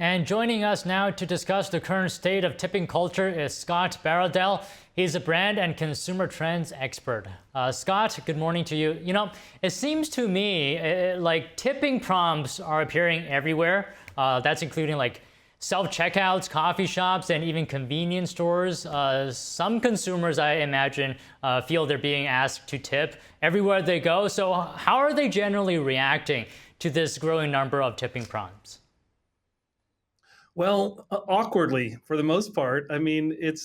And joining us now to discuss the current state of tipping culture is Scott Baradell. He's a brand and consumer trends expert. Scott, good morning to you. It seems to me like tipping prompts are appearing everywhere. That's including like self-checkouts, coffee shops, and even convenience stores. Some consumers, I imagine, feel they're being asked to tip everywhere they go. So how are they generally reacting to this growing number of tipping prompts? Well, awkwardly for the most part. I mean, it's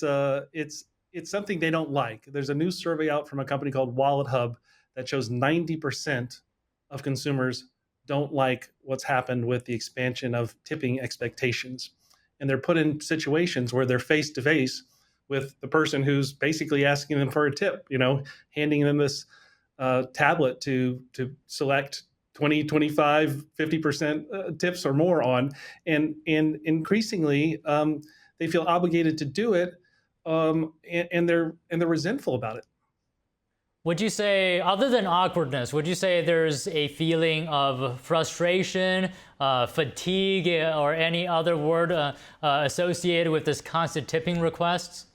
something they don't like. There's a new survey out from a company called Wallet Hub that shows 90% of consumers don't like what's happened with the expansion of tipping expectations. And they're put in situations where they're face to face with the person who's basically asking them for a tip, handing them this tablet to select 20, 25, 50% tips or more on. And increasingly, they feel obligated to do it, and they're resentful about it. Would you say, other than awkwardness, would you say there's a feeling of frustration, fatigue, or any other word associated with this constant tipping requests?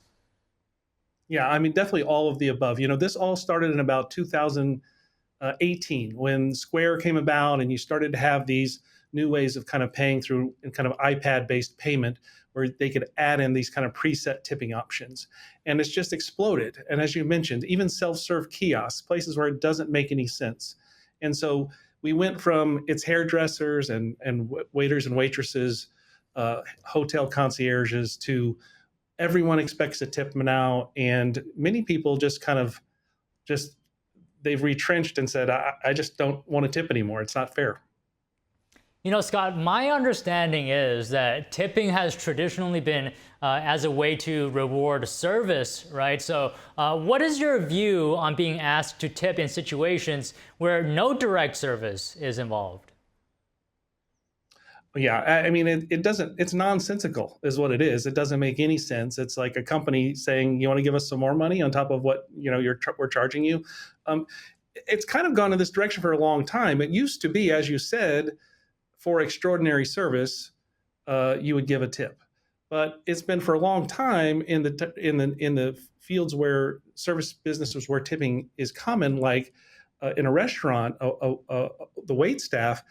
Yeah, I mean, definitely all of the above. This all started in about 2018 when Square came about, and you started to have these new ways of kind of paying through kind of iPad-based payment where they could add in these kind of preset tipping options. And it's just exploded. And as you mentioned, even self-serve kiosks, places where it doesn't make any sense. And so we went from it's hairdressers and waiters and waitresses, hotel concierges, to everyone expects a tip now. And many people just kind of just they've retrenched and said, I just don't want to tip anymore. It's not fair. Scott, my understanding is that tipping has traditionally been as a way to reward service, right? So, what is your view on being asked to tip in situations where no direct service is involved? Yeah, I mean, it doesn't. It's nonsensical, is what it is. It doesn't make any sense. It's like a company saying, "You want to give us some more money on top of what we're charging you." Um, it's kind of gone in this direction for a long time. It used to be, as you said, for extraordinary service, you would give a tip. But it's been for a long time in the fields where service businesses where tipping is common, like in a restaurant, the wait staff.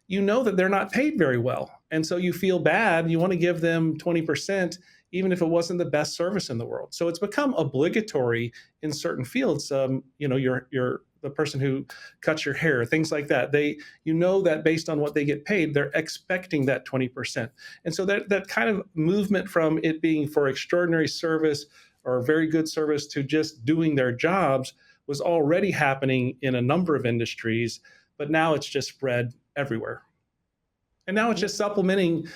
You know that they're not paid very well, and so you feel bad. You want to give them 20%, even if it wasn't the best service in the world. So it's become obligatory in certain fields. You're the person who cuts your hair, things like that. That based on what they get paid, they're expecting that 20%. And so that kind of movement from it being for extraordinary service or very good service to just doing their jobs was already happening in a number of industries, but now it's just spread everywhere. And now it's just supplementing,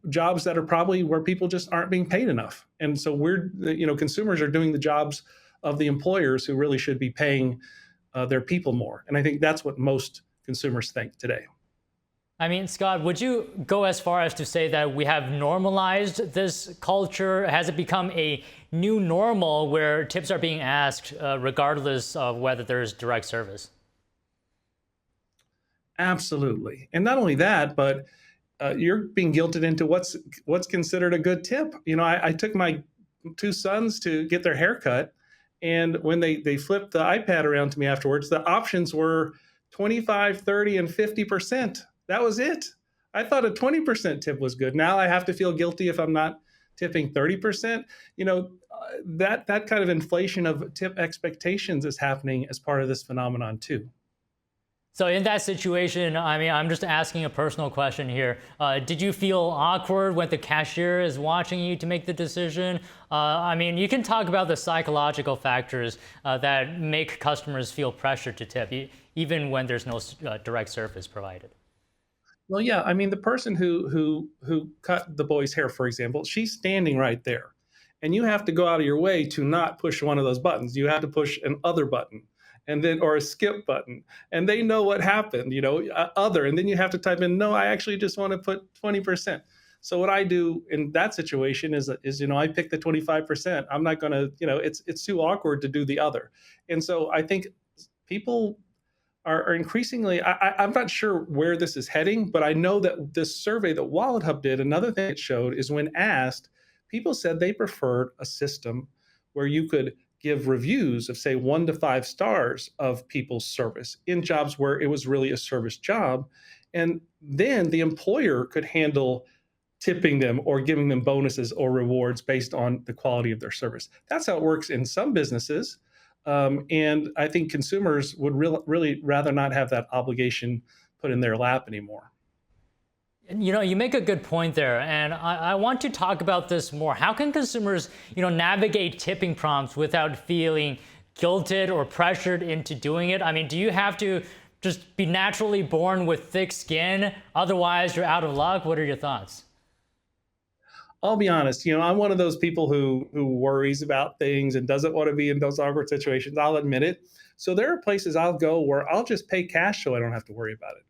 jobs that are probably where people just aren't being paid enough. And so consumers are doing the jobs of the employers who really should be paying their people more. And I think that's what most consumers think today. I mean, Scott, would you go as far as to say that we have normalized this culture? Has it become a new normal where tips are being asked regardless of whether there's direct service? Absolutely. And not only that, but you're being guilted into what's considered a good tip. I took my two sons to get their hair cut, and when they flipped the iPad around to me afterwards, the options were 25, 30, and 50%. That was it. I thought a 20% tip was good. Now I have to feel guilty if I'm not tipping 30%. That kind of inflation of tip expectations is happening as part of this phenomenon too. So in that situation, I mean, I'm just asking a personal question here. Did you feel awkward when the cashier is watching you to make the decision? I mean, you can talk about the psychological factors that make customers feel pressure to tip, even when there's no direct service provided. Well, yeah, I mean, the person who cut the boy's hair, for example, she's standing right there, and you have to go out of your way to not push one of those buttons. You have to push an other button, and then or a skip button, and they know what happened. Other, and then you have to type in, no, I actually just want to put 20%. So what I do in that situation is I pick the 25%. I'm not going to, it's too awkward to do the other, and so I think people are increasingly, I'm not sure where this is heading, but I know that this survey that Wallet Hub did, another thing it showed is when asked, people said they preferred a system where you could give reviews of, say, 1 to 5 stars of people's service in jobs where it was really a service job. And then the employer could handle tipping them or giving them bonuses or rewards based on the quality of their service. That's how it works in some businesses. And I think consumers would really rather not have that obligation put in their lap anymore. You know, you make a good point there, and I want to talk about this more. How can consumers, navigate tipping prompts without feeling guilted or pressured into doing it? I mean, do you have to just be naturally born with thick skin? Otherwise, you're out of luck. What are your thoughts? I'll be honest, I'm one of those people who worries about things and doesn't want to be in those awkward situations. I'll admit it. So there are places I'll go where I'll just pay cash so I don't have to worry about it.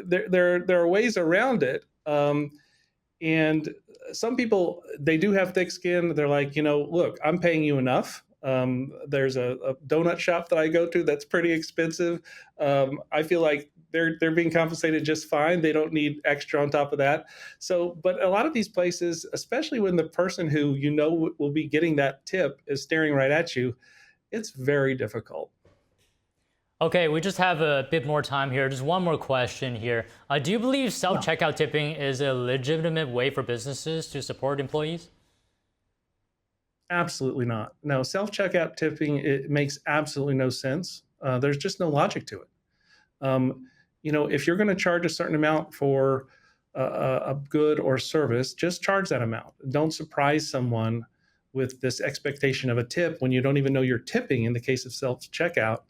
There are ways around it. And some people, they do have thick skin. They're like, look, I'm paying you enough. There's a donut shop that I go to that's pretty expensive. I feel like they're being compensated just fine. They don't need extra on top of that. So, but a lot of these places, especially when the person who will be getting that tip is staring right at you, it's very difficult. Okay, we just have a bit more time here. Just one more question here. Do you believe self-checkout tipping is a legitimate way for businesses to support employees? Absolutely not. No, self-checkout tipping, it makes absolutely no sense. There's just no logic to it. If you're going to charge a certain amount for a good or service, just charge that amount. Don't surprise someone with this expectation of a tip when you don't even know you're tipping. In the case of self-checkout,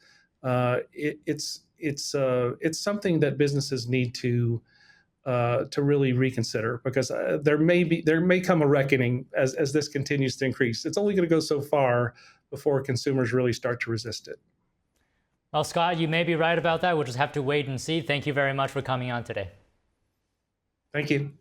it's something that businesses need to really reconsider, because there may come a reckoning as this continues to increase. It's only going to go so far before consumers really start to resist it. Well, Scott, you may be right about that. We'll just have to wait and see. Thank you very much for coming on today. Thank you.